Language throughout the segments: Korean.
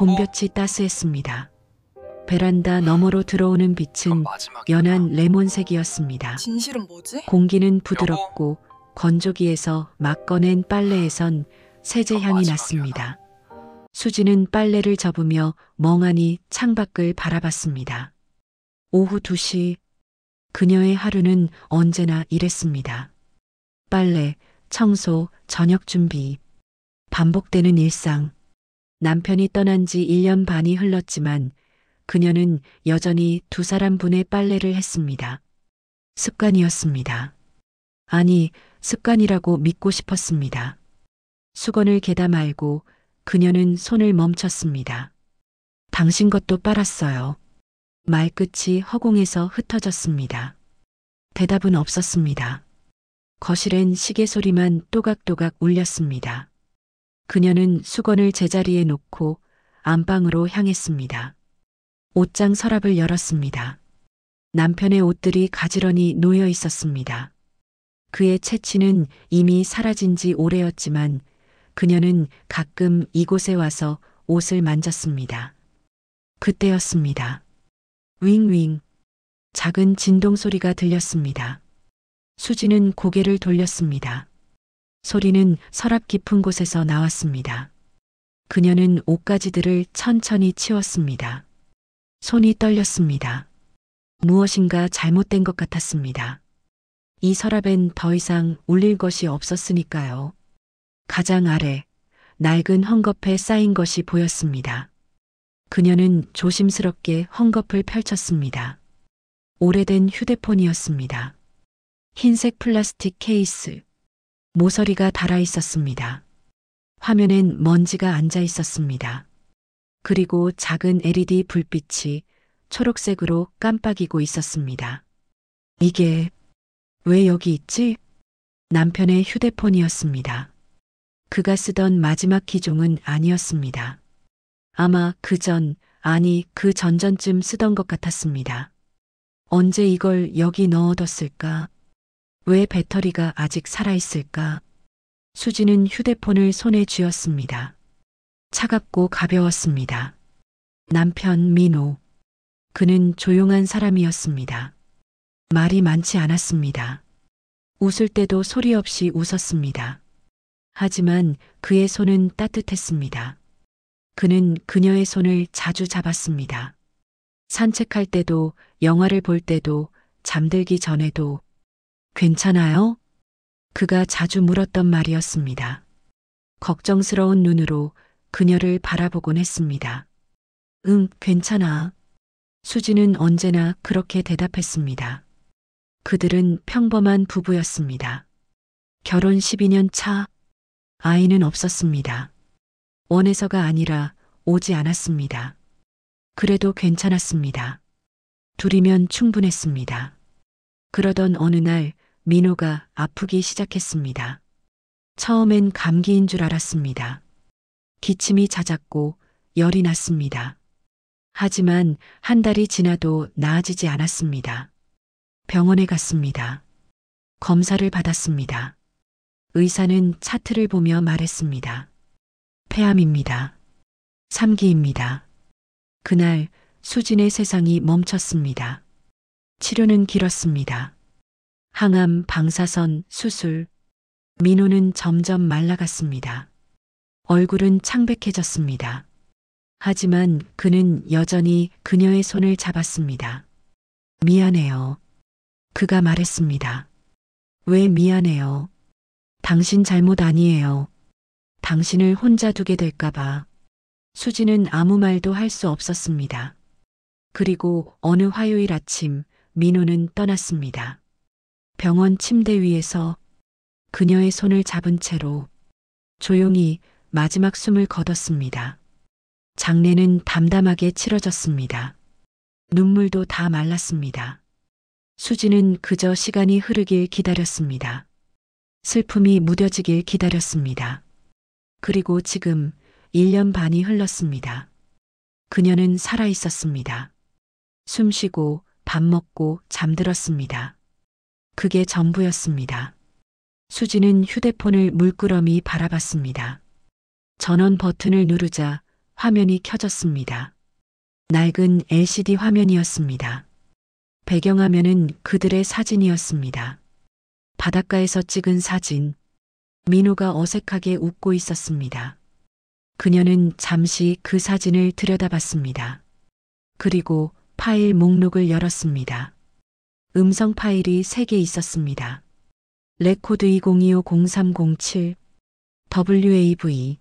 봄볕이 따스했습니다. 베란다 너머로 들어오는 빛은 그건 마지막이야. 연한 레몬색이었습니다. 진실은 뭐지? 공기는 부드럽고 건조기에서 막 꺼낸 빨래에선 세제 향이 마지막이야. 났습니다. 수지는 빨래를 접으며 멍하니 창밖을 바라봤습니다. 오후 2시, 그녀의 하루는 언제나 이랬습니다. 빨래, 청소, 저녁 준비, 반복되는 일상. 남편이 떠난 지 1년 반이 흘렀지만 그녀는 여전히 두 사람분의 빨래를 했습니다. 습관이었습니다. 아니, 습관이라고 믿고 싶었습니다. 수건을 개다 말고 그녀는 손을 멈췄습니다. 당신 것도 빨았어요. 말끝이 허공에서 흩어졌습니다. 대답은 없었습니다. 거실엔 시계 소리만 또각또각 울렸습니다. 그녀는 수건을 제자리에 놓고 안방으로 향했습니다. 옷장 서랍을 열었습니다. 남편의 옷들이 가지런히 놓여 있었습니다. 그의 체취는 이미 사라진 지 오래였지만 그녀는 가끔 이곳에 와서 옷을 만졌습니다. 그때였습니다. 윙윙. 작은 진동 소리가 들렸습니다. 수지는 고개를 돌렸습니다. 소리는 서랍 깊은 곳에서 나왔습니다. 그녀는 옷가지들을 천천히 치웠습니다. 손이 떨렸습니다. 무엇인가 잘못된 것 같았습니다. 이 서랍엔 더 이상 울릴 것이 없었으니까요. 가장 아래, 낡은 헝겊에 쌓인 것이 보였습니다. 그녀는 조심스럽게 헝겊을 펼쳤습니다. 오래된 휴대폰이었습니다. 흰색 플라스틱 케이스, 모서리가 달아 있었습니다. 화면엔 먼지가 앉아 있었습니다. 그리고 작은 LED 불빛이 초록색으로 깜빡이고 있었습니다. 이게 왜 여기 있지? 남편의 휴대폰이었습니다. 그가 쓰던 마지막 기종은 아니었습니다. 아마 아니 그 전전쯤 쓰던 것 같았습니다. 언제 이걸 여기 넣어뒀을까? 왜 배터리가 아직 살아있을까? 수지는 휴대폰을 손에 쥐었습니다. 차갑고 가벼웠습니다. 남편 민호. 그는 조용한 사람이었습니다. 말이 많지 않았습니다. 웃을 때도 소리 없이 웃었습니다. 하지만 그의 손은 따뜻했습니다. 그는 그녀의 손을 자주 잡았습니다. 산책할 때도, 영화를 볼 때도, 잠들기 전에도. 괜찮아요? 그가 자주 물었던 말이었습니다. 걱정스러운 눈으로 그녀를 바라보곤 했습니다. 응, 괜찮아. 수지는 언제나 그렇게 대답했습니다. 그들은 평범한 부부였습니다. 결혼 12년 차, 아이는 없었습니다. 원해서가 아니라 오지 않았습니다. 그래도 괜찮았습니다. 둘이면 충분했습니다. 그러던 어느 날 민호가 아프기 시작했습니다. 처음엔 감기인 줄 알았습니다. 기침이 잦았고 열이 났습니다. 하지만 한 달이 지나도 나아지지 않았습니다. 병원에 갔습니다. 검사를 받았습니다. 의사는 차트를 보며 말했습니다. 폐암입니다. 3기입니다. 그날 수진의 세상이 멈췄습니다. 치료는 길었습니다. 항암, 방사선, 수술. 민호는 점점 말라갔습니다. 얼굴은 창백해졌습니다. 하지만 그는 여전히 그녀의 손을 잡았습니다. 미안해요. 그가 말했습니다. 왜 미안해요? 당신 잘못 아니에요. 당신을 혼자 두게 될까봐. 수지는 아무 말도 할 수 없었습니다. 그리고 어느 화요일 아침 민호는 떠났습니다. 병원 침대 위에서 그녀의 손을 잡은 채로 조용히 마지막 숨을 거뒀습니다. 장례는 담담하게 치러졌습니다. 눈물도 다 말랐습니다. 수지는 그저 시간이 흐르길 기다렸습니다. 슬픔이 무뎌지길 기다렸습니다. 그리고 지금 1년 반이 흘렀습니다. 그녀는 살아 있었습니다. 숨 쉬고 밥 먹고 잠들었습니다. 그게 전부였습니다. 수지는 휴대폰을 물끄러미 바라봤습니다. 전원 버튼을 누르자 화면이 켜졌습니다. 낡은 LCD 화면이었습니다. 배경화면은 그들의 사진이었습니다. 바닷가에서 찍은 사진. 민호가 어색하게 웃고 있었습니다. 그녀는 잠시 그 사진을 들여다봤습니다. 그리고 파일 목록을 열었습니다. 음성 파일이 3개 있었습니다. 레코드 2025-0307, WAV,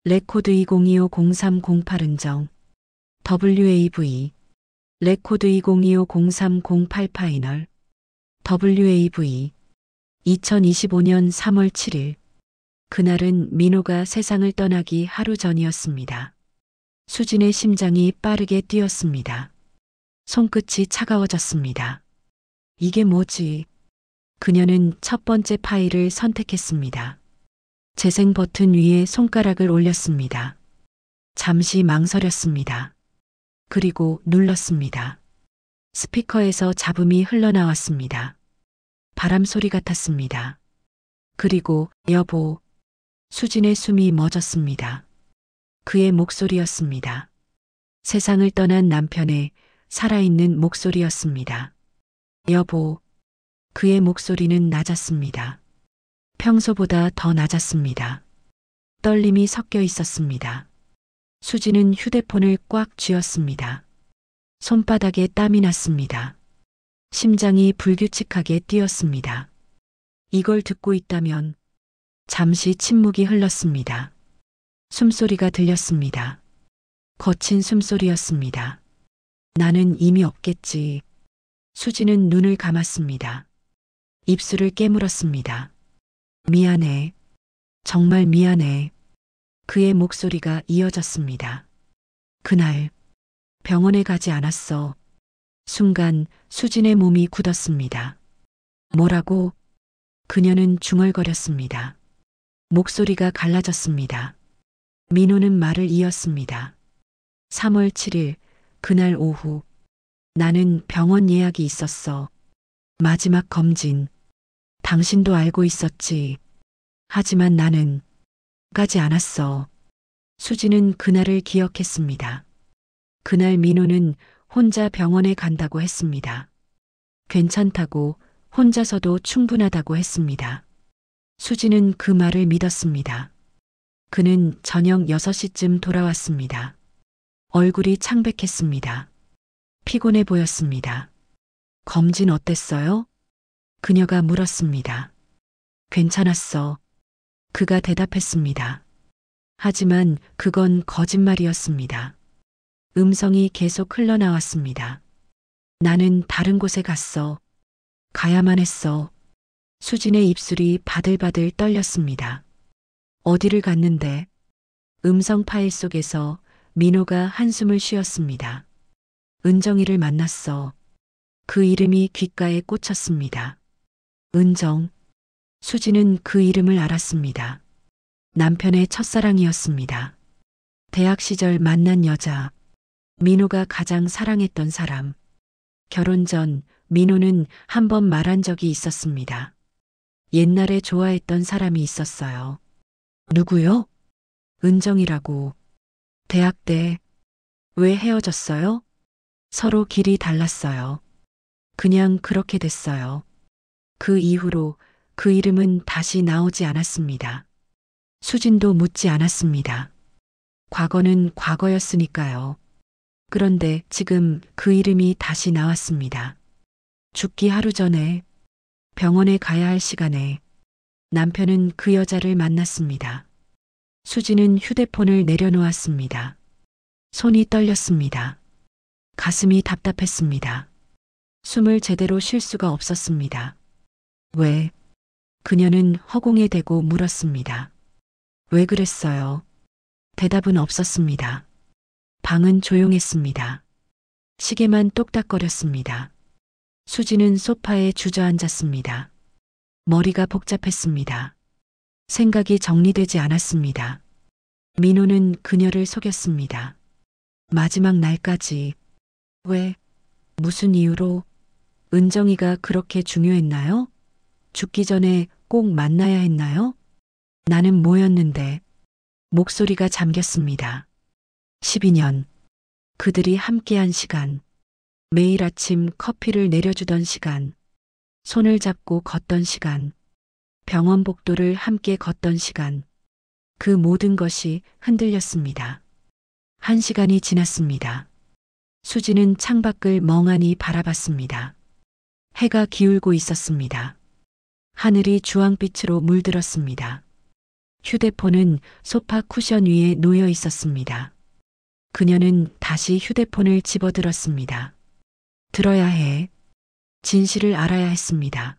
레코드 2025-0308 은정, WAV, 레코드 2025-0308 파이널, WAV, 2025년 3월 7일. 그날은 민호가 세상을 떠나기 하루 전이었습니다. 수진의 심장이 빠르게 뛰었습니다. 손끝이 차가워졌습니다. 이게 뭐지? 그녀는 첫 번째 파일을 선택했습니다. 재생 버튼 위에 손가락을 올렸습니다. 잠시 망설였습니다. 그리고 눌렀습니다. 스피커에서 잡음이 흘러나왔습니다. 바람 소리 같았습니다. 그리고 여보. 수진의 숨이 멎었습니다. 그의 목소리였습니다. 세상을 떠난 남편의 살아있는 목소리였습니다. 여보. 그의 목소리는 낮았습니다. 평소보다 더 낮았습니다. 떨림이 섞여 있었습니다. 수진은 휴대폰을 꽉 쥐었습니다. 손바닥에 땀이 났습니다. 심장이 불규칙하게 뛰었습니다. 이걸 듣고 있다면. 잠시 침묵이 흘렀습니다. 숨소리가 들렸습니다. 거친 숨소리였습니다. 나는 이미 없겠지. 수지는 눈을 감았습니다. 입술을 깨물었습니다. 미안해. 정말 미안해. 그의 목소리가 이어졌습니다. 그날 병원에 가지 않았어. 순간 수진의 몸이 굳었습니다. 뭐라고? 그녀는 중얼거렸습니다. 목소리가 갈라졌습니다. 민호는 말을 이었습니다. 3월 7일 그날 오후 나는 병원 예약이 있었어. 마지막 검진. 당신도 알고 있었지. 하지만 나는 가지 않았어. 수지는 그날을 기억했습니다. 그날 민호는 혼자 병원에 간다고 했습니다. 괜찮다고, 혼자서도 충분하다고 했습니다. 수지는 그 말을 믿었습니다. 그는 저녁 6시쯤 돌아왔습니다. 얼굴이 창백했습니다. 피곤해 보였습니다. 검진 어땠어요? 그녀가 물었습니다. 괜찮았어. 그가 대답했습니다. 하지만 그건 거짓말이었습니다. 음성이 계속 흘러나왔습니다. 나는 다른 곳에 갔어. 가야만 했어. 수진의 입술이 바들바들 떨렸습니다. 어디를 갔는데? 음성 파일 속에서 민호가 한숨을 쉬었습니다. 은정이를 만났어. 그 이름이 귓가에 꽂혔습니다. 은정. 수지는 그 이름을 알았습니다. 남편의 첫사랑이었습니다. 대학 시절 만난 여자. 민호가 가장 사랑했던 사람. 결혼 전 민호는 한 번 말한 적이 있었습니다. 옛날에 좋아했던 사람이 있었어요. 누구요? 은정이라고. 대학 때. 왜 헤어졌어요? 서로 길이 달랐어요. 그냥 그렇게 됐어요. 그 이후로 그 이름은 다시 나오지 않았습니다. 수진도 묻지 않았습니다. 과거는 과거였으니까요. 그런데 지금 그 이름이 다시 나왔습니다. 죽기 하루 전에 병원에 가야 할 시간에 남편은 그 여자를 만났습니다. 수지는 휴대폰을 내려놓았습니다. 손이 떨렸습니다. 가슴이 답답했습니다. 숨을 제대로 쉴 수가 없었습니다. 왜? 그녀는 허공에 대고 물었습니다. 왜 그랬어요? 대답은 없었습니다. 방은 조용했습니다. 시계만 똑딱거렸습니다. 수지는 소파에 주저앉았습니다. 머리가 복잡했습니다. 생각이 정리되지 않았습니다. 민호는 그녀를 속였습니다. 마지막 날까지. 왜? 무슨 이유로? 은정이가 그렇게 중요했나요? 죽기 전에 꼭 만나야 했나요? 나는 뭐였는데? 목소리가 잠겼습니다. 12년. 그들이 함께한 시간. 매일 아침 커피를 내려주던 시간. 손을 잡고 걷던 시간. 병원 복도를 함께 걷던 시간. 그 모든 것이 흔들렸습니다. 1시간이 지났습니다. 수지는 창밖을 멍하니 바라봤습니다. 해가 기울고 있었습니다. 하늘이 주황빛으로 물들었습니다. 휴대폰은 소파 쿠션 위에 놓여 있었습니다. 그녀는 다시 휴대폰을 집어들었습니다. 들어야 해. 진실을 알아야 했습니다.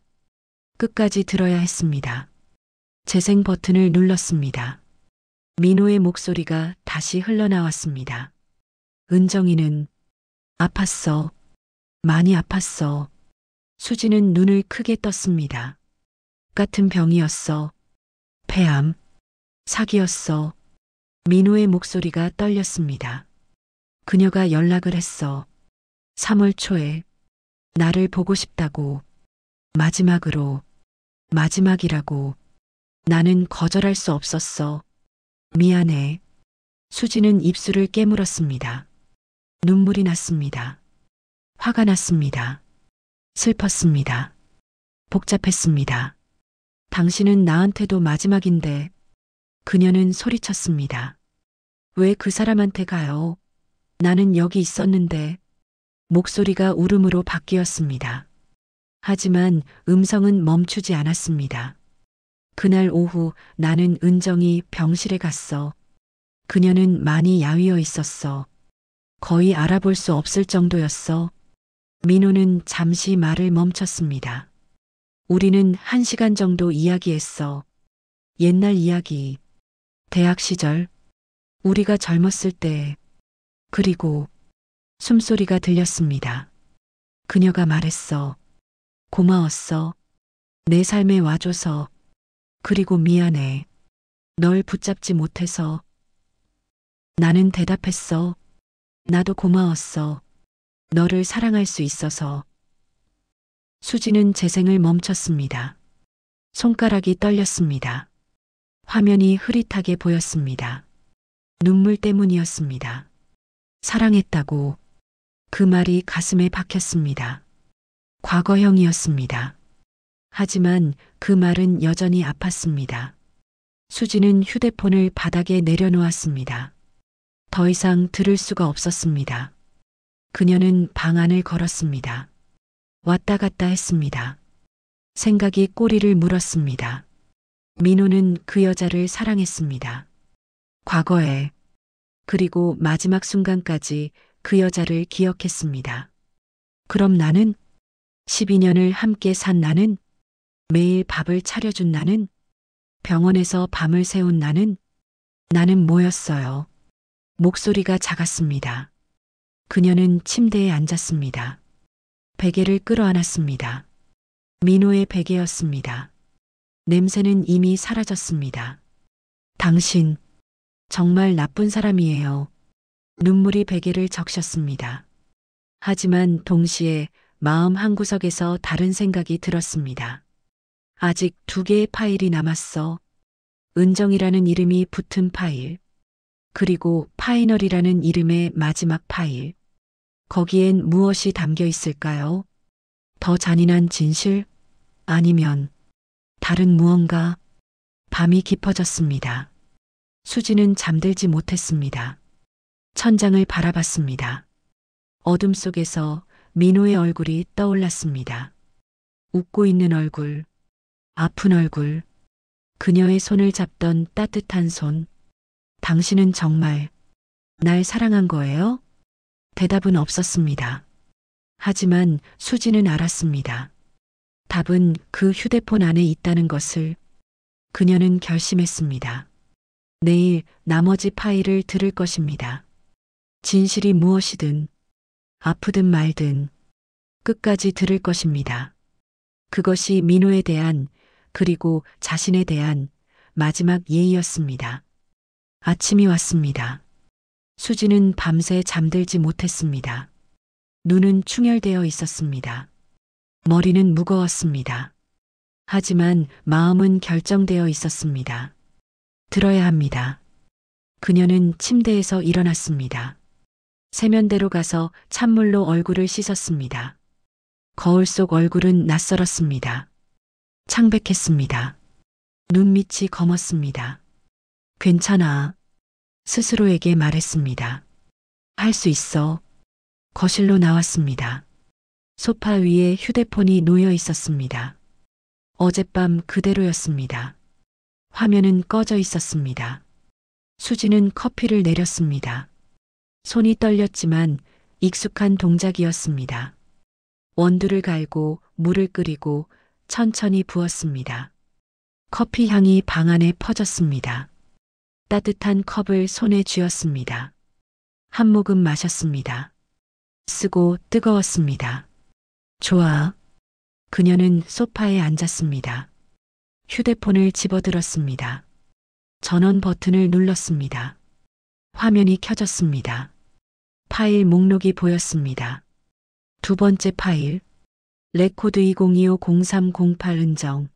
끝까지 들어야 했습니다. 재생 버튼을 눌렀습니다. 민호의 목소리가 다시 흘러나왔습니다. 은정이는 아팠어. 많이 아팠어. 수지는 눈을 크게 떴습니다. 같은 병이었어. 폐암. 사기였어. 민호의 목소리가 떨렸습니다. 그녀가 연락을 했어. 3월 초에 나를 보고 싶다고. 마지막으로. 마지막이라고. 나는 거절할 수 없었어. 미안해. 수지는 입술을 깨물었습니다. 눈물이 났습니다. 화가 났습니다. 슬펐습니다. 복잡했습니다. 당신은 나한테도 마지막인데. 그녀는 소리쳤습니다. 왜 그 사람한테 가요? 나는 여기 있었는데. 목소리가 울음으로 바뀌었습니다. 하지만 음성은 멈추지 않았습니다. 그날 오후 나는 은정이 병실에 갔어. 그녀는 많이 야위어 있었어. 거의 알아볼 수 없을 정도였어. 민호는 잠시 말을 멈췄습니다. 우리는 1시간 정도 이야기했어. 옛날 이야기. 대학 시절. 우리가 젊었을 때. 그리고 숨소리가 들렸습니다. 그녀가 말했어. 고마웠어. 내 삶에 와줘서. 그리고 미안해. 널 붙잡지 못해서. 나는 대답했어. 나도 고마웠어. 너를 사랑할 수 있어서. 수지는 재생을 멈췄습니다. 손가락이 떨렸습니다. 화면이 흐릿하게 보였습니다. 눈물 때문이었습니다. 사랑했다고. 그 말이 가슴에 박혔습니다. 과거형이었습니다. 하지만 그 말은 여전히 아팠습니다. 수지는 휴대폰을 바닥에 내려놓았습니다. 더 이상 들을 수가 없었습니다. 그녀는 방 안을 걸었습니다. 왔다 갔다 했습니다. 생각이 꼬리를 물었습니다. 민호는 그 여자를 사랑했습니다. 과거에. 그리고 마지막 순간까지 그 여자를 기억했습니다. 그럼 나는? 12년을 함께 산 나는? 매일 밥을 차려준 나는? 병원에서 밤을 새운 나는? 나는 뭐였어요? 목소리가 작았습니다. 그녀는 침대에 앉았습니다. 베개를 끌어안았습니다. 민호의 베개였습니다. 냄새는 이미 사라졌습니다. 당신, 정말 나쁜 사람이에요. 눈물이 베개를 적셨습니다. 하지만 동시에 마음 한구석에서 다른 생각이 들었습니다. 아직 2개의 파일이 남았어. 은정이라는 이름이 붙은 파일. 그리고 파이널이라는 이름의 마지막 파일. 거기엔 무엇이 담겨 있을까요? 더 잔인한 진실? 아니면 다른 무언가? 밤이 깊어졌습니다. 수지는 잠들지 못했습니다. 천장을 바라봤습니다. 어둠 속에서 민호의 얼굴이 떠올랐습니다. 웃고 있는 얼굴, 아픈 얼굴, 그녀의 손을 잡던 따뜻한 손. 당신은 정말 날 사랑한 거예요? 대답은 없었습니다. 하지만 수지는 알았습니다. 답은 그 휴대폰 안에 있다는 것을. 그녀는 결심했습니다. 내일 나머지 파일을 들을 것입니다. 진실이 무엇이든, 아프든 말든, 끝까지 들을 것입니다. 그것이 민호에 대한, 그리고 자신에 대한 마지막 예의였습니다. 아침이 왔습니다. 수지는 밤새 잠들지 못했습니다. 눈은 충혈되어 있었습니다. 머리는 무거웠습니다. 하지만 마음은 결정되어 있었습니다. 들어야 합니다. 그녀는 침대에서 일어났습니다. 세면대로 가서 찬물로 얼굴을 씻었습니다. 거울 속 얼굴은 낯설었습니다. 창백했습니다. 눈밑이 검었습니다. 괜찮아. 스스로에게 말했습니다. 할 수 있어. 거실로 나왔습니다. 소파 위에 휴대폰이 놓여 있었습니다. 어젯밤 그대로였습니다. 화면은 꺼져 있었습니다. 수지는 커피를 내렸습니다. 손이 떨렸지만 익숙한 동작이었습니다. 원두를 갈고 물을 끓이고 천천히 부었습니다. 커피 향이 방 안에 퍼졌습니다. 따뜻한 컵을 손에 쥐었습니다. 한 모금 마셨습니다. 쓰고 뜨거웠습니다. 좋아. 그녀는 소파에 앉았습니다. 휴대폰을 집어들었습니다. 전원 버튼을 눌렀습니다. 화면이 켜졌습니다. 파일 목록이 보였습니다. 두 번째 파일. 레코드 20250308 은정.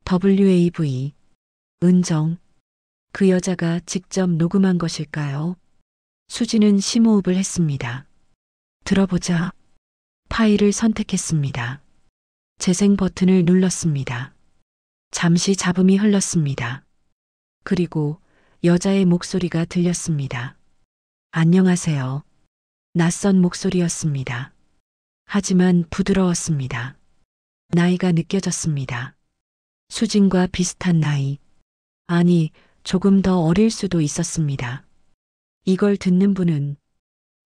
WAV. 은정. 그 여자가 직접 녹음한 것일까요? 수지는 심호흡을 했습니다. 들어보자. 파일을 선택했습니다. 재생 버튼을 눌렀습니다. 잠시 잡음이 흘렀습니다. 그리고 여자의 목소리가 들렸습니다. 안녕하세요. 낯선 목소리였습니다. 하지만 부드러웠습니다. 나이가 느껴졌습니다. 수진과 비슷한 나이. 아니, 조금 더 어릴 수도 있었습니다. 이걸 듣는 분은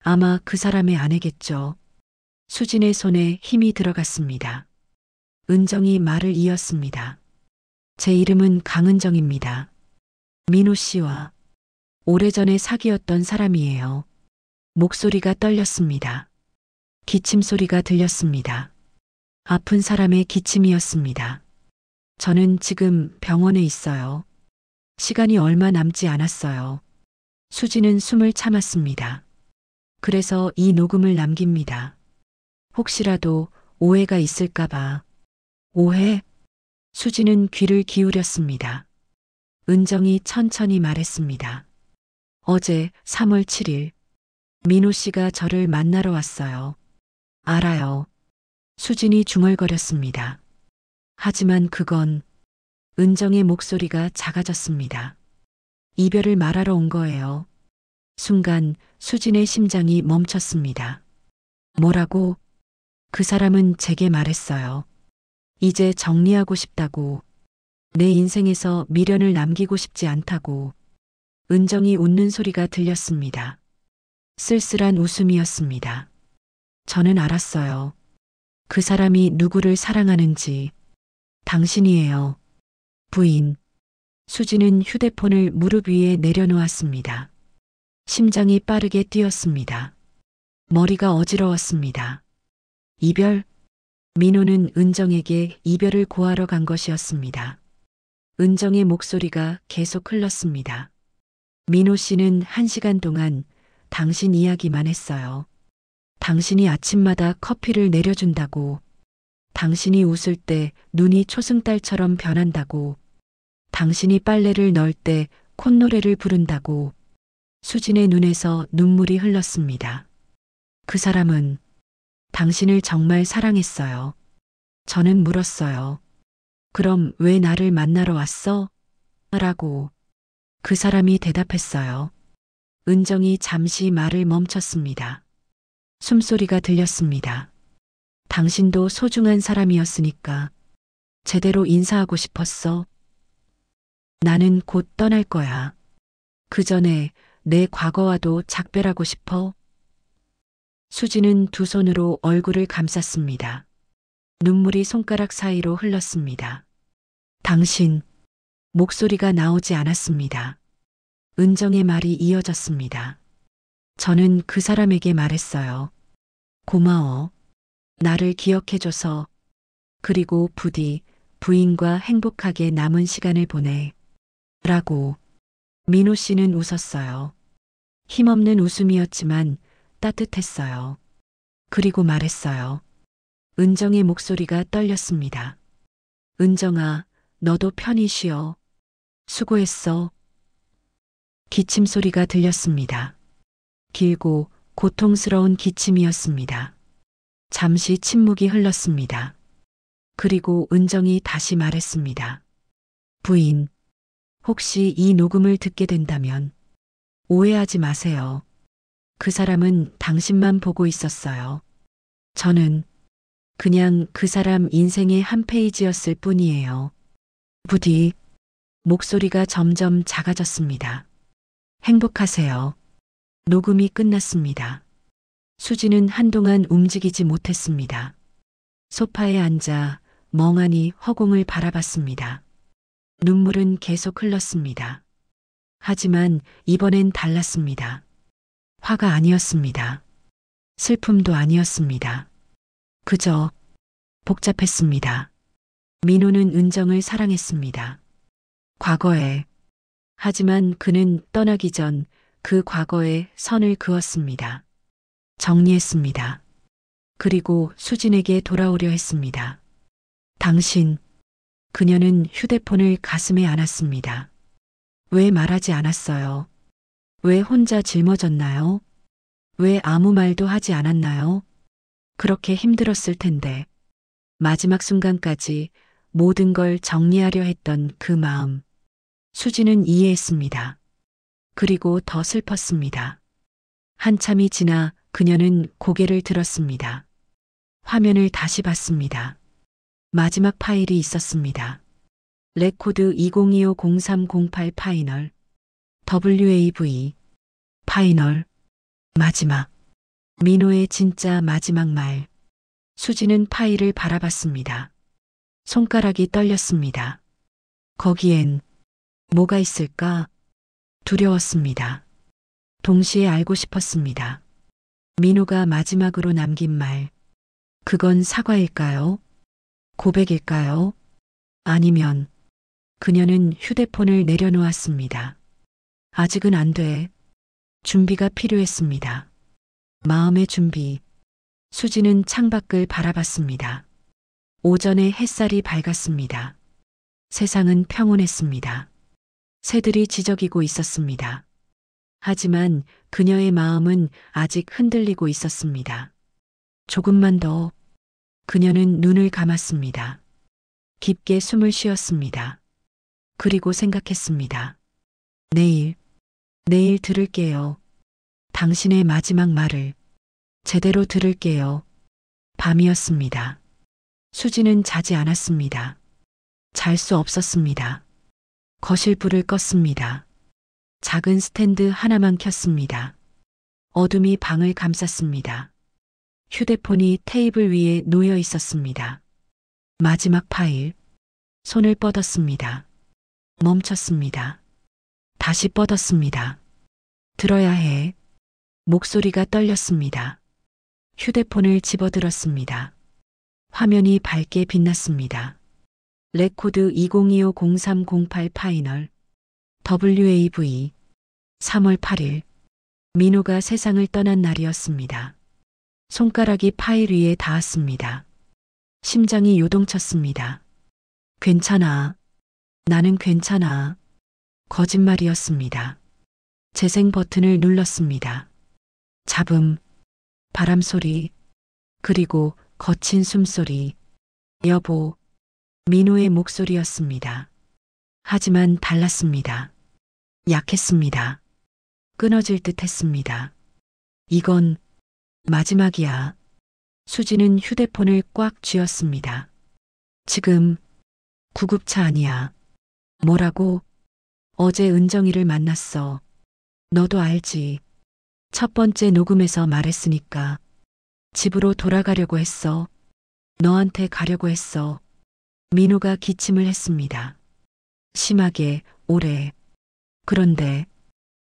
아마 그 사람의 아내겠죠. 수진의 손에 힘이 들어갔습니다. 은정이 말을 이었습니다. 제 이름은 강은정입니다. 민호 씨와 오래전에 사귀었던 사람이에요. 목소리가 떨렸습니다. 기침 소리가 들렸습니다. 아픈 사람의 기침이었습니다. 저는 지금 병원에 있어요. 시간이 얼마 남지 않았어요. 수지는 숨을 참았습니다. 그래서 이 녹음을 남깁니다. 혹시라도 오해가 있을까봐. 오해? 수지는 귀를 기울였습니다. 은정이 천천히 말했습니다. 어제 3월 7일 민호 씨가 저를 만나러 왔어요. 알아요. 수진이 중얼거렸습니다. 하지만 그건 은정의 목소리가 작아졌습니다. 이별을 말하러 온 거예요. 순간 수진의 심장이 멈췄습니다. 뭐라고? 그 사람은 제게 말했어요. 이제 정리하고 싶다고. 내 인생에서 미련을 남기고 싶지 않다고. 은정이 웃는 소리가 들렸습니다. 쓸쓸한 웃음이었습니다. 저는 알았어요. 그 사람이 누구를 사랑하는지. 당신이에요. 부인. 수지는 휴대폰을 무릎 위에 내려놓았습니다. 심장이 빠르게 뛰었습니다. 머리가 어지러웠습니다. 이별? 민호는 은정에게 이별을 고하러 간 것이었습니다. 은정의 목소리가 계속 흘렀습니다. 민호 씨는 1시간 동안 당신 이야기만 했어요. 당신이 아침마다 커피를 내려준다고. 당신이 웃을 때 눈이 초승달처럼 변한다고. 당신이 빨래를 넣을 때 콧노래를 부른다고. 수진의 눈에서 눈물이 흘렀습니다. 그 사람은 당신을 정말 사랑했어요. 저는 물었어요. 그럼 왜 나를 만나러 왔어? 라고. 그 사람이 대답했어요. 은정이 잠시 말을 멈췄습니다. 숨소리가 들렸습니다. 당신도 소중한 사람이었으니까 제대로 인사하고 싶었어. 나는 곧 떠날 거야. 그 전에 내 과거와도 작별하고 싶어. 수지는 두 손으로 얼굴을 감쌌습니다. 눈물이 손가락 사이로 흘렀습니다. 당신, 목소리가 나오지 않았습니다. 은정의 말이 이어졌습니다. 저는 그 사람에게 말했어요. 고마워. 나를 기억해줘서. 그리고 부디 부인과 행복하게 남은 시간을 보내. 라고. 민호 씨는 웃었어요. 힘없는 웃음이었지만 따뜻했어요. 그리고 말했어요. 은정의 목소리가 떨렸습니다. 은정아, 너도 편히 쉬어. 수고했어. 기침 소리가 들렸습니다. 길고 고통스러운 기침이었습니다. 잠시 침묵이 흘렀습니다. 그리고 은정이 다시 말했습니다. 부인, 혹시 이 녹음을 듣게 된다면 오해하지 마세요. 그 사람은 당신만 보고 있었어요. 저는 그냥 그 사람 인생의 한 페이지였을 뿐이에요. 부디 목소리가 점점 작아졌습니다. 행복하세요. 녹음이 끝났습니다. 수지는 한동안 움직이지 못했습니다. 소파에 앉아 멍하니 허공을 바라봤습니다. 눈물은 계속 흘렀습니다. 하지만 이번엔 달랐습니다. 화가 아니었습니다. 슬픔도 아니었습니다. 그저 복잡했습니다. 민호는 은정을 사랑했습니다. 과거에. 하지만 그는 떠나기 전 그 과거에 선을 그었습니다. 정리했습니다. 그리고 수진에게 돌아오려 했습니다. 당신, 그녀는 휴대폰을 가슴에 안았습니다. 왜 말하지 않았어요? 왜 혼자 짊어졌나요? 왜 아무 말도 하지 않았나요? 그렇게 힘들었을 텐데. 마지막 순간까지 모든 걸 정리하려 했던 그 마음. 수지는 이해했습니다. 그리고 더 슬펐습니다. 한참이 지나 그녀는 고개를 들었습니다. 화면을 다시 봤습니다. 마지막 파일이 있었습니다. 레코드 2025-0308 파이널. WAV. 파이널. 마지막. 민호의 진짜 마지막 말. 수지는 파일을 바라봤습니다. 손가락이 떨렸습니다. 거기엔 뭐가 있을까? 두려웠습니다. 동시에 알고 싶었습니다. 민호가 마지막으로 남긴 말. 그건 사과일까요? 고백일까요? 아니면 그녀는 휴대폰을 내려놓았습니다. 아직은 안 돼. 준비가 필요했습니다. 마음의 준비. 수지는 창밖을 바라봤습니다. 오전에 햇살이 밝았습니다. 세상은 평온했습니다. 새들이 지저귀고 있었습니다. 하지만 그녀의 마음은 아직 흔들리고 있었습니다. 조금만 더. 그녀는 눈을 감았습니다. 깊게 숨을 쉬었습니다. 그리고 생각했습니다. 내일 들을게요. 당신의 마지막 말을 제대로 들을게요. 밤이었습니다. 수지는 자지 않았습니다. 잘 수 없었습니다. 거실 불을 껐습니다. 작은 스탠드 하나만 켰습니다. 어둠이 방을 감쌌습니다. 휴대폰이 테이블 위에 놓여 있었습니다. 마지막 파일. 손을 뻗었습니다. 멈췄습니다. 다시 뻗었습니다. 들어야 해. 목소리가 떨렸습니다. 휴대폰을 집어들었습니다. 화면이 밝게 빛났습니다. 레코드 2025-0308 파이널. WAV. 3월 8일. 민호가 세상을 떠난 날이었습니다. 손가락이 파일 위에 닿았습니다. 심장이 요동쳤습니다. 괜찮아. 나는 괜찮아. 거짓말이었습니다. 재생 버튼을 눌렀습니다. 잡음, 바람 소리, 그리고 거친 숨소리. 여보. 민호의 목소리였습니다. 하지만 달랐습니다. 약했습니다. 끊어질 듯 했습니다. 이건 마지막이야. 수지는 휴대폰을 꽉 쥐었습니다. 지금 구급차 아니야. 뭐라고? 어제 은정이를 만났어. 너도 알지. 첫 번째 녹음에서 말했으니까. 집으로 돌아가려고 했어. 너한테 가려고 했어. 민호가 기침을 했습니다. 심하게, 오래. 그런데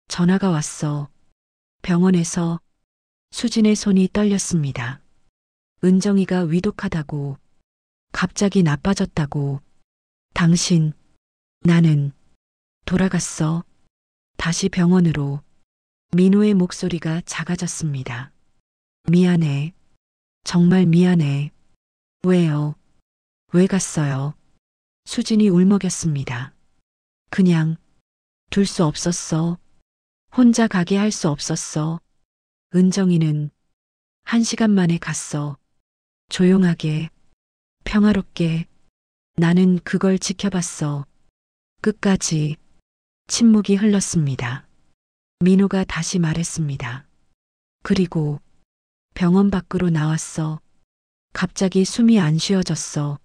전화가 왔어. 병원에서. 수진의 손이 떨렸습니다. 은정이가 위독하다고. 갑자기 나빠졌다고. 당신, 나는 돌아갔어. 다시 병원으로. 민호의 목소리가 작아졌습니다. 미안해. 정말 미안해. 왜요? 왜 갔어요? 수진이 울먹였습니다. 그냥 둘 수 없었어. 혼자 가게 할 수 없었어. 은정이는 1시간 만에 갔어. 조용하게, 평화롭게. 나는 그걸 지켜봤어. 끝까지. 침묵이 흘렀습니다. 민호가 다시 말했습니다. 그리고 병원 밖으로 나왔어. 갑자기 숨이 안 쉬어졌어.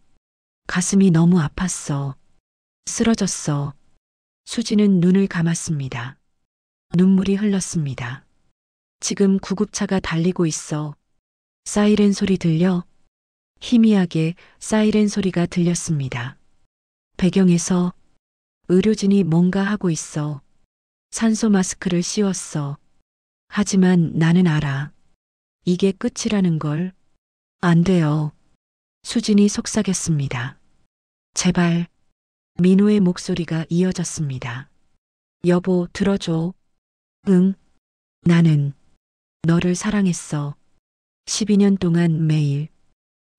가슴이 너무 아팠어. 쓰러졌어. 수지는 눈을 감았습니다. 눈물이 흘렀습니다. 지금 구급차가 달리고 있어. 사이렌 소리 들려? 희미하게 사이렌 소리가 들렸습니다. 배경에서 의료진이 뭔가 하고 있어. 산소 마스크를 씌웠어. 하지만 나는 알아. 이게 끝이라는 걸. 안 돼요. 수진이 속삭였습니다. 제발. 민호의 목소리가 이어졌습니다. 여보, 들어줘. 응. 나는 너를 사랑했어. 12년 동안 매일.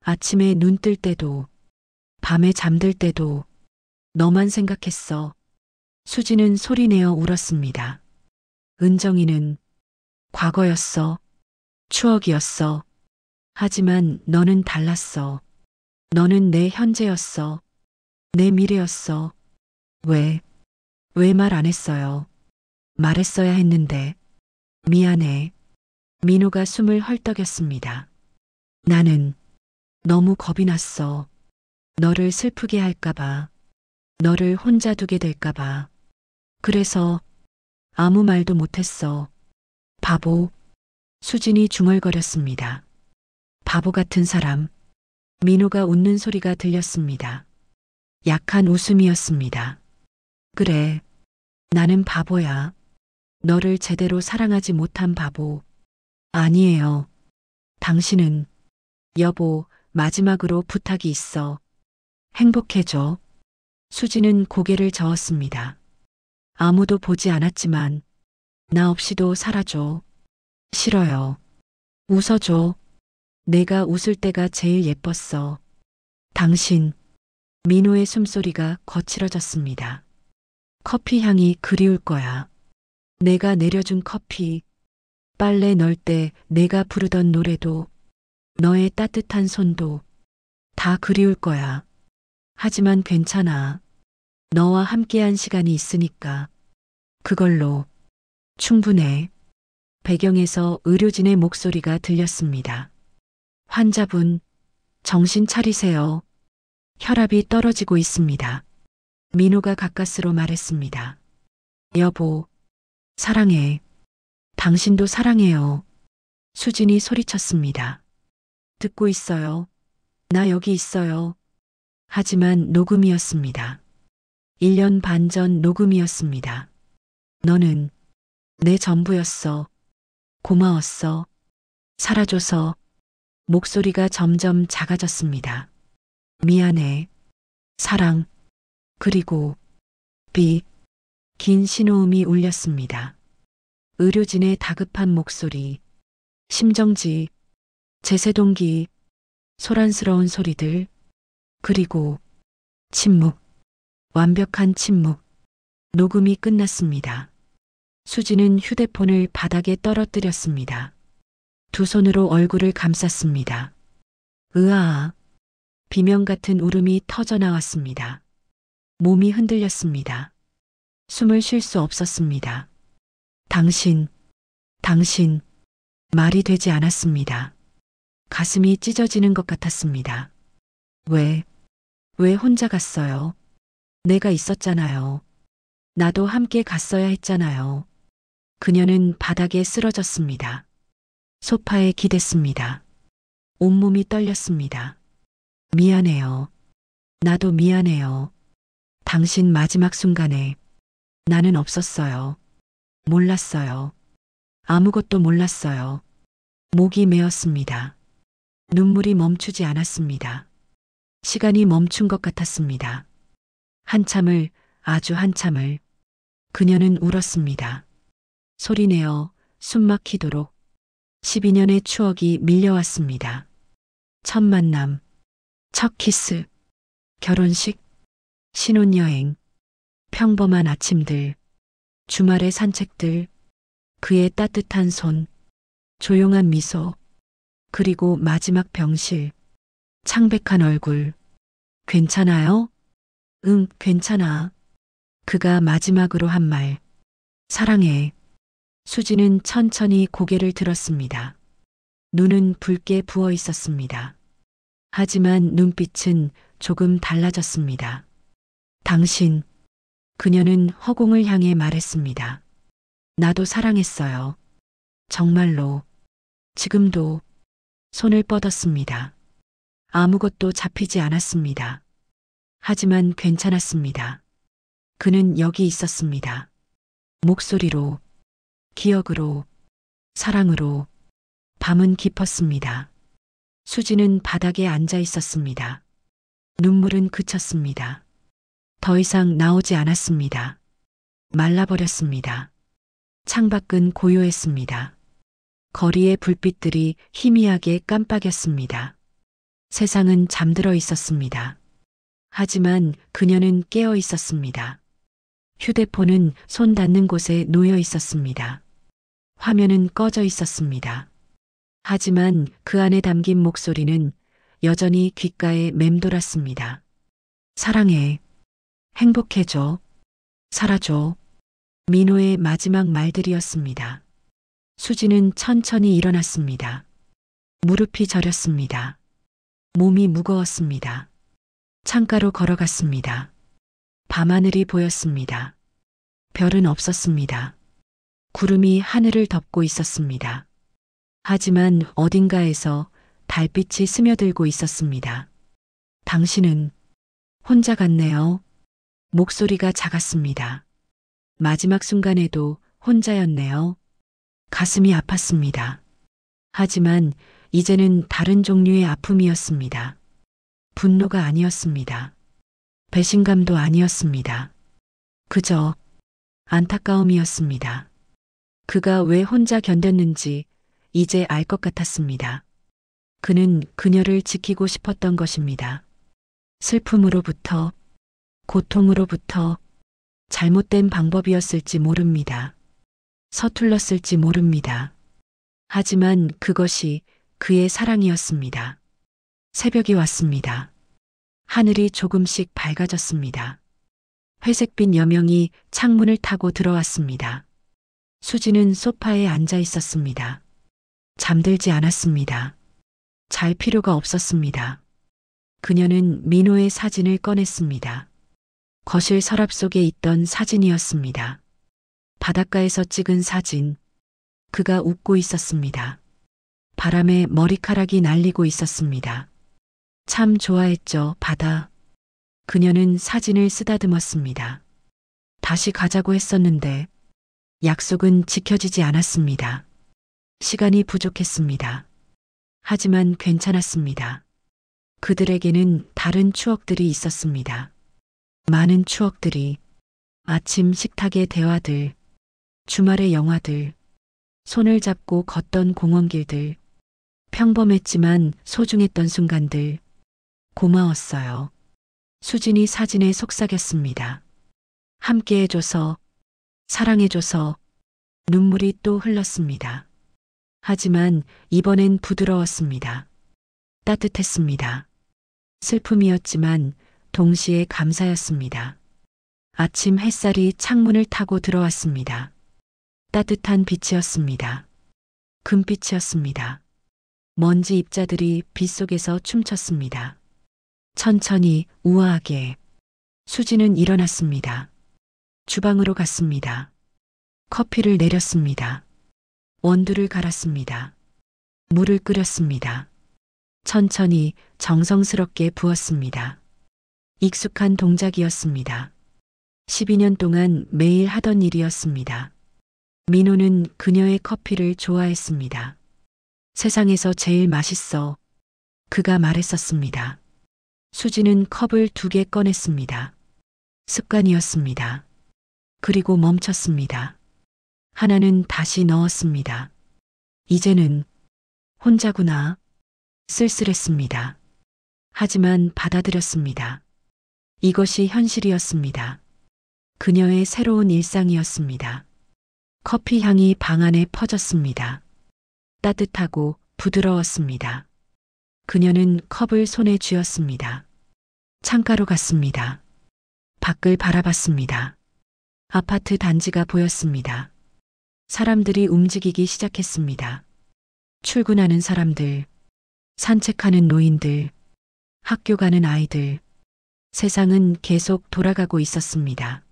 아침에 눈 뜰 때도, 밤에 잠들 때도 너만 생각했어. 수지는 소리내어 울었습니다. 은정이는 과거였어. 추억이었어. 하지만 너는 달랐어. 너는 내 현재였어. 내 미래였어. 왜 말 안 했어요? 말했어야 했는데. 미안해. 민호가 숨을 헐떡였습니다. 나는 너무 겁이 났어. 너를 슬프게 할까봐. 너를 혼자 두게 될까봐. 그래서 아무 말도 못했어. 바보. 수진이 중얼거렸습니다. 바보 같은 사람. 민호가 웃는 소리가 들렸습니다. 약한 웃음이었습니다. 그래. 나는 바보야. 너를 제대로 사랑하지 못한 바보. 아니에요. 당신은. 여보, 마지막으로 부탁이 있어. 행복해져. 수지는 고개를 저었습니다. 아무도 보지 않았지만 나 없이도 살아줘. 싫어요. 웃어줘. 내가 웃을 때가 제일 예뻤어. 당신. 민호의 숨소리가 거칠어졌습니다. 커피 향이 그리울 거야. 내가 내려준 커피. 빨래 널 때 내가 부르던 노래도, 너의 따뜻한 손도 다 그리울 거야. 하지만 괜찮아. 너와 함께한 시간이 있으니까. 그걸로 충분해. 배경에서 의료진의 목소리가 들렸습니다. 환자분, 정신 차리세요. 혈압이 떨어지고 있습니다. 민호가 가까스로 말했습니다. 여보, 사랑해. 당신도 사랑해요. 수진이 소리쳤습니다. 듣고 있어요. 나 여기 있어요. 하지만 녹음이었습니다. 1년 반 전 녹음이었습니다. 너는 내 전부였어. 고마웠어. 살아줘서. 목소리가 점점 작아졌습니다. 미안해. 사랑. 그리고 비. 긴 신호음이 울렸습니다. 의료진의 다급한 목소리. 심정지. 제세동기. 소란스러운 소리들. 그리고 침묵. 완벽한 침묵. 녹음이 끝났습니다. 수지는 휴대폰을 바닥에 떨어뜨렸습니다. 두 손으로 얼굴을 감쌌습니다. 으아. 비명 같은 울음이 터져 나왔습니다. 몸이 흔들렸습니다. 숨을 쉴 수 없었습니다. 당신. 말이 되지 않았습니다. 가슴이 찢어지는 것 같았습니다. 왜 혼자 갔어요? 내가 있었잖아요. 나도 함께 갔어야 했잖아요. 그녀는 바닥에 쓰러졌습니다. 소파에 기댔습니다. 온몸이 떨렸습니다. 미안해요. 나도 미안해요. 당신 마지막 순간에 나는 없었어요. 몰랐어요. 아무것도 몰랐어요. 목이 메었습니다. 눈물이 멈추지 않았습니다. 시간이 멈춘 것 같았습니다. 한참을, 아주 한참을 그녀는 울었습니다. 소리내어 숨 막히도록. 12년의 추억이 밀려왔습니다. 첫 만남, 첫 키스, 결혼식, 신혼여행, 평범한 아침들, 주말의 산책들, 그의 따뜻한 손, 조용한 미소, 그리고 마지막 병실, 창백한 얼굴. 괜찮아요? 응, 괜찮아. 그가 마지막으로 한 말. 사랑해. 수지는 천천히 고개를 들었습니다. 눈은 붉게 부어 있었습니다. 하지만 눈빛은 조금 달라졌습니다. 당신, 그녀는 허공을 향해 말했습니다. 나도 사랑했어요. 정말로. 지금도. 손을 뻗었습니다. 아무것도 잡히지 않았습니다. 하지만 괜찮았습니다. 그는 여기 있었습니다. 목소리로, 기억으로, 사랑으로. 밤은 깊었습니다. 수지는 바닥에 앉아 있었습니다. 눈물은 그쳤습니다. 더 이상 나오지 않았습니다. 말라버렸습니다. 창밖은 고요했습니다. 거리의 불빛들이 희미하게 깜빡였습니다. 세상은 잠들어 있었습니다. 하지만 그녀는 깨어 있었습니다. 휴대폰은 손 닿는 곳에 놓여 있었습니다. 화면은 꺼져 있었습니다. 하지만 그 안에 담긴 목소리는 여전히 귓가에 맴돌았습니다. 사랑해. 행복해져. 살아줘. 민호의 마지막 말들이었습니다. 수지는 천천히 일어났습니다. 무릎이 저렸습니다. 몸이 무거웠습니다. 창가로 걸어갔습니다. 밤하늘이 보였습니다. 별은 없었습니다. 구름이 하늘을 덮고 있었습니다. 하지만 어딘가에서 달빛이 스며들고 있었습니다. 당신은 혼자 갔네요. 목소리가 작았습니다. 마지막 순간에도 혼자였네요. 가슴이 아팠습니다. 하지만 이제는 다른 종류의 아픔이었습니다. 분노가 아니었습니다. 배신감도 아니었습니다. 그저 안타까움이었습니다. 그가 왜 혼자 견뎠는지 이제 알 것 같았습니다. 그는 그녀를 지키고 싶었던 것입니다. 슬픔으로부터, 고통으로부터, 잘못된 방법이었을지 모릅니다. 서툴렀을지 모릅니다. 하지만 그것이 그의 사랑이었습니다. 새벽이 왔습니다. 하늘이 조금씩 밝아졌습니다. 회색빛 여명이 창문을 타고 들어왔습니다. 수지는 소파에 앉아 있었습니다. 잠들지 않았습니다. 잘 필요가 없었습니다. 그녀는 민호의 사진을 꺼냈습니다. 거실 서랍 속에 있던 사진이었습니다. 바닷가에서 찍은 사진. 그가 웃고 있었습니다. 바람에 머리카락이 날리고 있었습니다. 참 좋아했죠, 바다. 그녀는 사진을 쓰다듬었습니다. 다시 가자고 했었는데 약속은 지켜지지 않았습니다. 시간이 부족했습니다. 하지만 괜찮았습니다. 그들에게는 다른 추억들이 있었습니다. 많은 추억들이. 아침 식탁의 대화들, 주말의 영화들, 손을 잡고 걷던 공원길들, 평범했지만 소중했던 순간들. 고마웠어요. 수진이 사진에 속삭였습니다. 함께해줘서, 사랑해줘서. 눈물이 또 흘렀습니다. 하지만 이번엔 부드러웠습니다. 따뜻했습니다. 슬픔이었지만 동시에 감사였습니다. 아침 햇살이 창문을 타고 들어왔습니다. 따뜻한 빛이었습니다. 금빛이었습니다. 먼지 입자들이 빗속에서 춤췄습니다. 천천히, 우아하게. 수지는 일어났습니다. 주방으로 갔습니다. 커피를 내렸습니다. 원두를 갈았습니다. 물을 끓였습니다. 천천히, 정성스럽게 부었습니다. 익숙한 동작이었습니다. 12년 동안 매일 하던 일이었습니다. 민호는 그녀의 커피를 좋아했습니다. 세상에서 제일 맛있어. 그가 말했었습니다. 수지는 컵을 2개 꺼냈습니다. 습관이었습니다. 그리고 멈췄습니다. 하나는 다시 넣었습니다. 이제는 혼자구나. 쓸쓸했습니다. 하지만 받아들였습니다. 이것이 현실이었습니다. 그녀의 새로운 일상이었습니다. 커피 향이 방 안에 퍼졌습니다. 따뜻하고 부드러웠습니다. 그녀는 컵을 손에 쥐었습니다. 창가로 갔습니다. 밖을 바라봤습니다. 아파트 단지가 보였습니다. 사람들이 움직이기 시작했습니다. 출근하는 사람들, 산책하는 노인들, 학교 가는 아이들. 세상은 계속 돌아가고 있었습니다.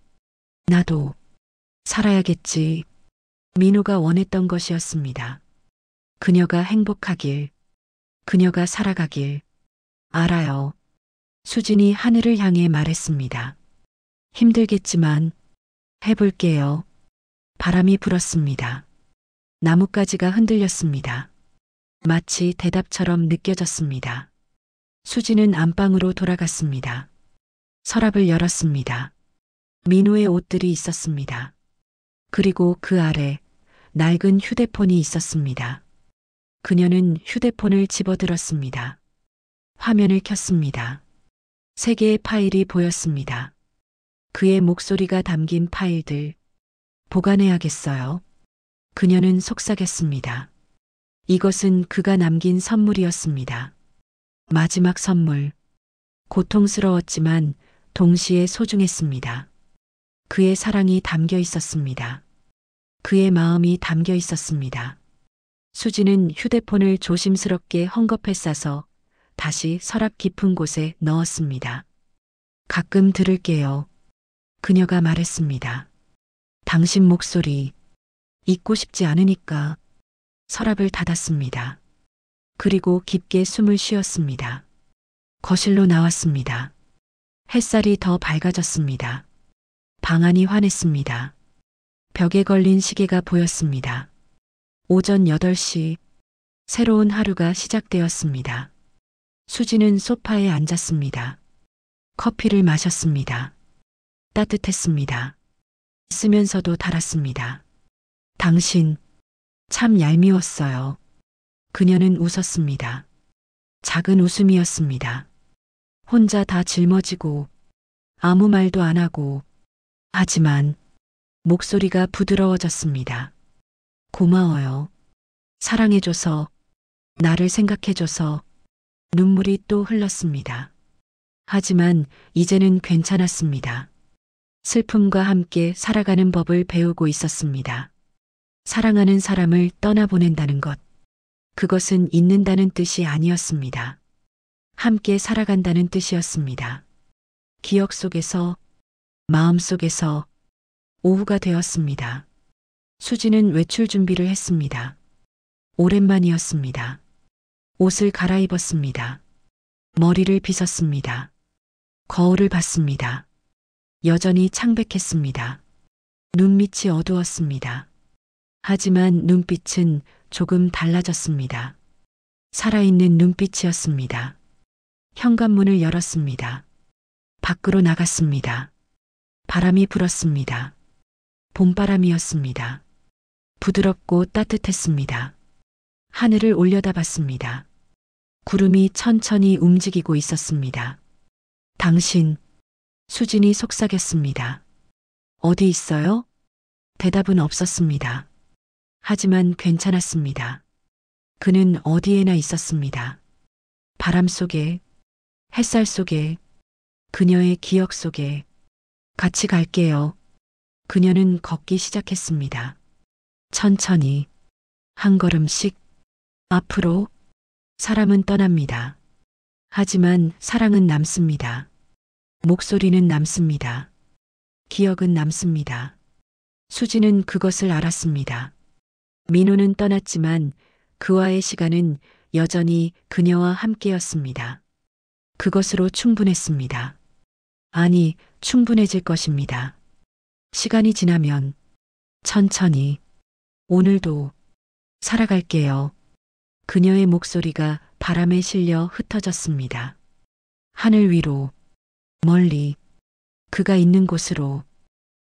나도 살아야겠지. 민호가 원했던 것이었습니다. 그녀가 행복하길, 그녀가 살아가길. 알아요. 수진이 하늘을 향해 말했습니다. 힘들겠지만 해볼게요. 바람이 불었습니다. 나뭇가지가 흔들렸습니다. 마치 대답처럼 느껴졌습니다. 수진은 안방으로 돌아갔습니다. 서랍을 열었습니다. 민호의 옷들이 있었습니다. 그리고 그 아래 낡은 휴대폰이 있었습니다. 그녀는 휴대폰을 집어들었습니다. 화면을 켰습니다. 세 개의 파일이 보였습니다. 그의 목소리가 담긴 파일들. 보관해야겠어요. 그녀는 속삭였습니다. 이것은 그가 남긴 선물이었습니다. 마지막 선물. 고통스러웠지만 동시에 소중했습니다. 그의 사랑이 담겨 있었습니다. 그의 마음이 담겨 있었습니다. 수지는 휴대폰을 조심스럽게 헝겊에 싸서 다시 서랍 깊은 곳에 넣었습니다. 가끔 들을게요. 그녀가 말했습니다. 당신 목소리 잊고 싶지 않으니까. 서랍을 닫았습니다. 그리고 깊게 숨을 쉬었습니다. 거실로 나왔습니다. 햇살이 더 밝아졌습니다. 방 안이 환했습니다. 벽에 걸린 시계가 보였습니다. 오전 8시. 새로운 하루가 시작되었습니다. 수지는 소파에 앉았습니다. 커피를 마셨습니다. 따뜻했습니다. 쓰면서도 달았습니다. 당신 참 얄미웠어요. 그녀는 웃었습니다. 작은 웃음이었습니다. 혼자 다 짊어지고 아무 말도 안 하고. 하지만 목소리가 부드러워졌습니다. 고마워요. 사랑해줘서, 나를 생각해줘서. 눈물이 또 흘렀습니다. 하지만 이제는 괜찮았습니다. 슬픔과 함께 살아가는 법을 배우고 있었습니다. 사랑하는 사람을 떠나보낸다는 것. 그것은 잊는다는 뜻이 아니었습니다. 함께 살아간다는 뜻이었습니다. 기억 속에서, 마음 속에서. 오후가 되었습니다. 수지는 외출 준비를 했습니다. 오랜만이었습니다. 옷을 갈아입었습니다. 머리를 빗었습니다. 거울을 봤습니다. 여전히 창백했습니다. 눈밑이 어두웠습니다. 하지만 눈빛은 조금 달라졌습니다. 살아있는 눈빛이었습니다. 현관문을 열었습니다. 밖으로 나갔습니다. 바람이 불었습니다. 봄바람이었습니다. 부드럽고 따뜻했습니다. 하늘을 올려다봤습니다. 구름이 천천히 움직이고 있었습니다. 당신, 수진이 속삭였습니다. 어디 있어요? 대답은 없었습니다. 하지만 괜찮았습니다. 그는 어디에나 있었습니다. 바람 속에, 햇살 속에, 그녀의 기억 속에. 같이 갈게요. 그녀는 걷기 시작했습니다. 천천히, 한 걸음씩, 앞으로. 사람은 떠납니다. 하지만 사랑은 남습니다. 목소리는 남습니다. 기억은 남습니다. 수지는 그것을 알았습니다. 민호는 떠났지만 그와의 시간은 여전히 그녀와 함께였습니다. 그것으로 충분했습니다. 아니, 충분해질 것입니다. 시간이 지나면 천천히, 오늘도 살아갈게요. 그녀의 목소리가 바람에 실려 흩어졌습니다. 하늘 위로, 멀리, 그가 있는 곳으로.